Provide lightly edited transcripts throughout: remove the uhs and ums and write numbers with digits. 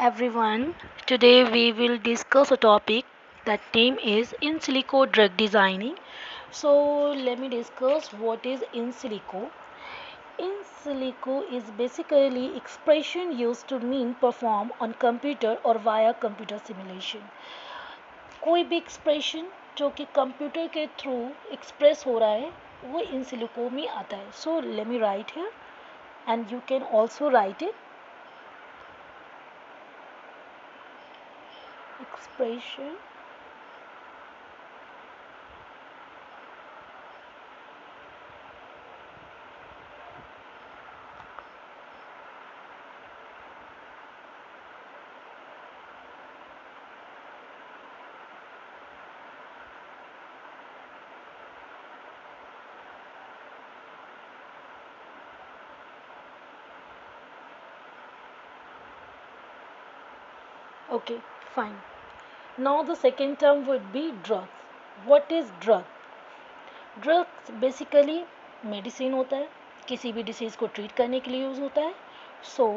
everyone. Today we will discuss a topic that name is in silico drug designing. So let me discuss what is in silico. In silico is basically expression used to mean perform on computer or via computer simulation. कोई भी expression जो कि computer के through express हो रहा है वो in silico में आता है. So let me right here and you can also right it. Expression okay, fine. Now the second term would be drugs. What is drug? Drugs basically medicine होता है, किसी भी डिसीज़ को ट्रीट करने के लिए यूज़ होता है. So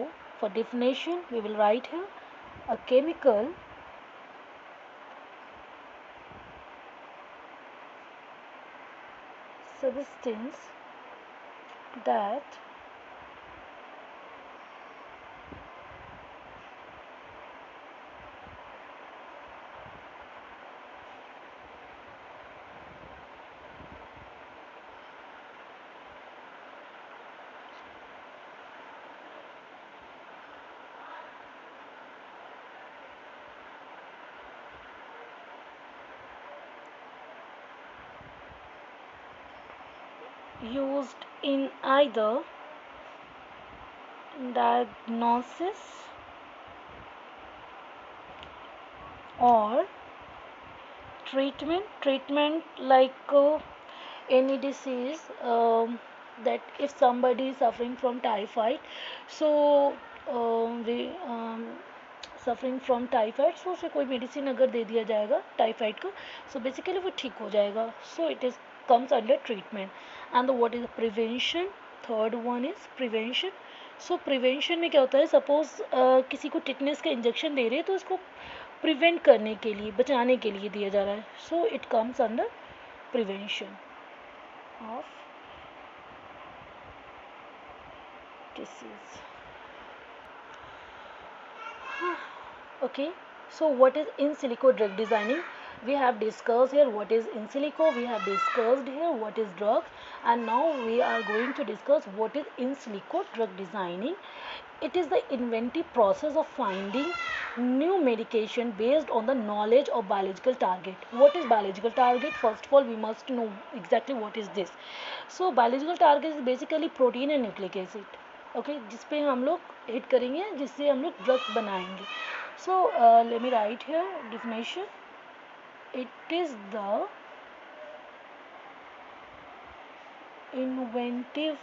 for definition we will write here a chemical substance that used in either diagnosis or treatment like any disease, that if somebody is suffering from typhoid, so we suffering from typhoid, so उसे कोई medicine अगर दे दिया जाएगा typhoid का, so basically वो ठीक हो जाएगा. So it is comes under treatment. And what is prevention? Third one is prevention. So prevention में क्या होता है, सपोज किसी को टिटनेस का इंजेक्शन दे रहे हैं तो उसको प्रिवेंट करने के लिए, बचाने के लिए दिया जा रहा है. So it comes under prevention of disease. Okay, so what is in silico drug designing? We have discussed here what is in silico, we have discussed here what is drugs, and now we are going to discuss what is in silico drug designing. It is the inventive process of finding new medication based on the knowledge of biological target. What is biological target? First of all, we must know exactly what is this. So biological target is basically protein and nucleic acid. Okay, जिस पे हम लोग hit करेंगे, जिससे हम लोग drugs बनाएंगे. So let me right here definition. It is the inventive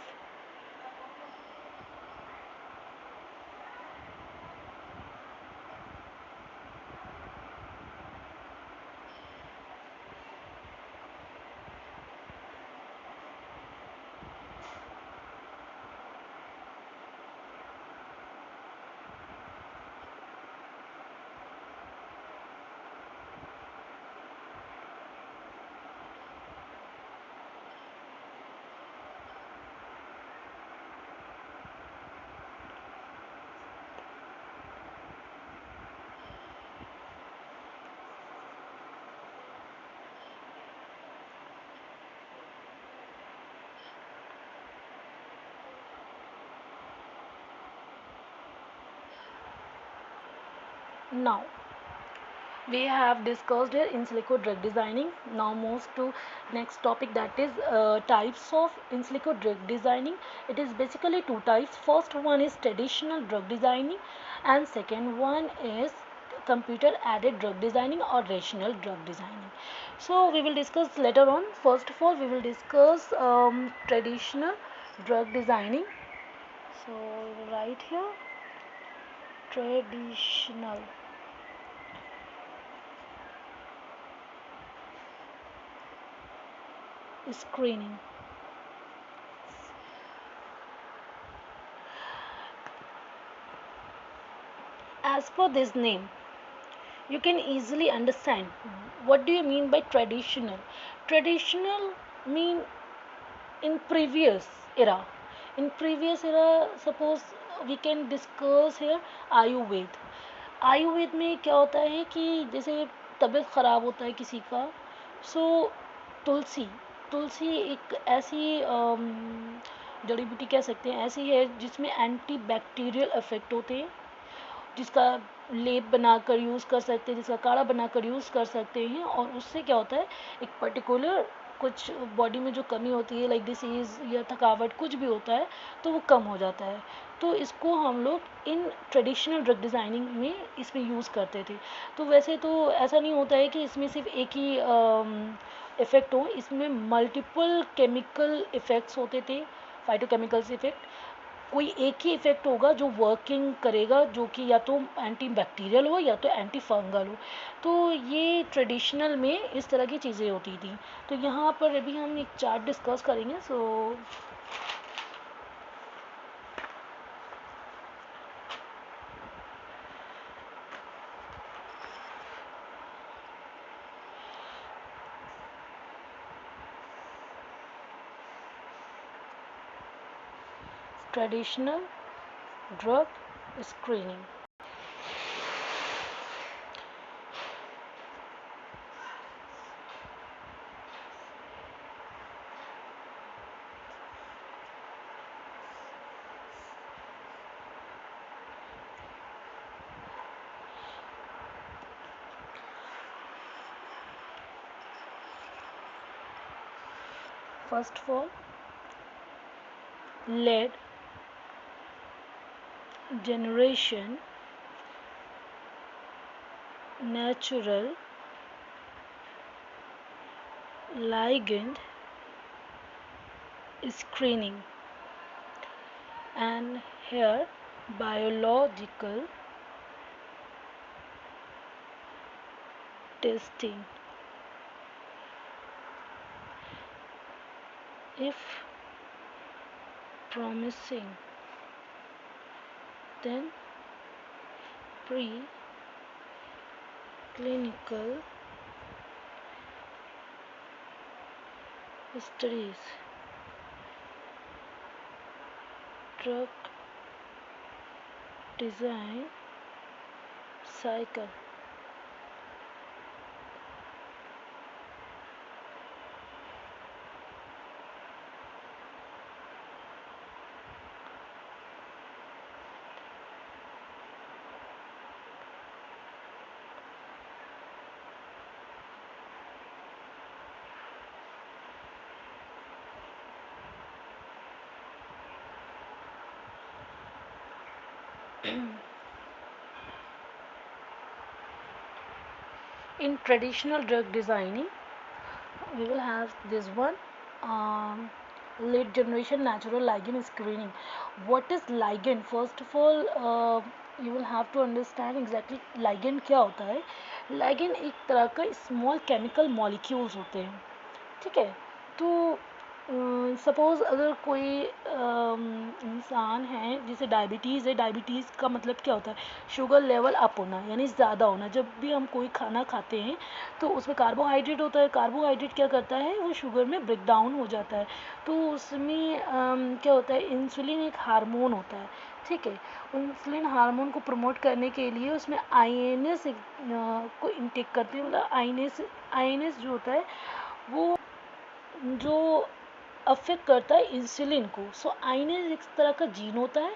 now. We have discussed here in silico drug designing. Now moves to next topic, that is types of in silico drug designing. It is basically two types. First one is traditional drug designing and second one is computer aided drug designing or rational drug designing. So we will discuss later on. First of all, we will discuss traditional drug designing. So we will write here traditional screening. as per this name you can easily understand what do you mean by traditional. Traditional mean in previous era. In previous era, suppose we can discuss here Ayurveda. Ayurveda में क्या होता है कि जैसे तबीयत ख़राब होता है किसी का, सो तुलसी तुलसी एक ऐसी जड़ी बूटी कह सकते हैं, ऐसी है जिसमें एंटी बैक्टीरियल इफेक्ट होते हैं, जिसका लेप बनाकर यूज़ कर सकते हैं, जिसका काढ़ा बनाकर यूज़ कर सकते हैं, और उससे क्या होता है एक पर्टिकुलर कुछ बॉडी में जो कमी होती है लाइक डिसीज़ या थकावट कुछ भी होता है तो वो कम हो जाता है। तो इसको हम लोग इन ट्रेडिशनल ड्रग डिज़ाइनिंग में इसमें यूज़ करते थे। तो वैसे तो ऐसा नहीं होता है कि इसमें सिर्फ एक ही इफ़ेक्ट हो, इसमें मल्टीपल केमिकल इफ़ेक्ट्स होते थे, फाइटोकेमिकल्स इफ़ेक्ट। कोई एक ही इफ़ेक्ट होगा जो वर्किंग करेगा, जो कि या तो एंटी बैक्टीरियल हो या तो एंटी फंगल हो। तो ये ट्रेडिशनल में इस तरह की चीज़ें होती थी। तो यहाँ पर अभी हम एक चार्ट डिस्कस करेंगे। सो traditional drug screening. First of all, lead generation natural ligand screening, and here biological testing. If promising, then pre-clinical studies, drug design cycle. In traditional drug designing, we will have this one, lead generation natural ligand screening. What is ligand? First of all, you will have to understand exactly ligand क्या होता है. Ligand एक तरह का small chemical molecules होते हैं, ठीक है. तो सपोज़ अगर कोई इंसान है जिसे डायबिटीज़ है, डायबिटीज़ का मतलब क्या होता है, शुगर लेवल अप होना यानी ज़्यादा होना। जब भी हम कोई खाना खाते हैं तो उसमें कार्बोहाइड्रेट होता है, कार्बोहाइड्रेट क्या करता है वो शुगर में ब्रेक डाउन हो जाता है। तो उसमें क्या होता है, इंसुलिन एक हार्मोन होता है, ठीक है। इंसुलिन हार्मोन को प्रमोट करने के लिए उसमें आईएनएस को इनटेक करते हैं, मतलब आईएनएस जो होता है वो जो अफेक्ट करता है इंसुलिन को। सो आईनेज एक तरह का जीन होता है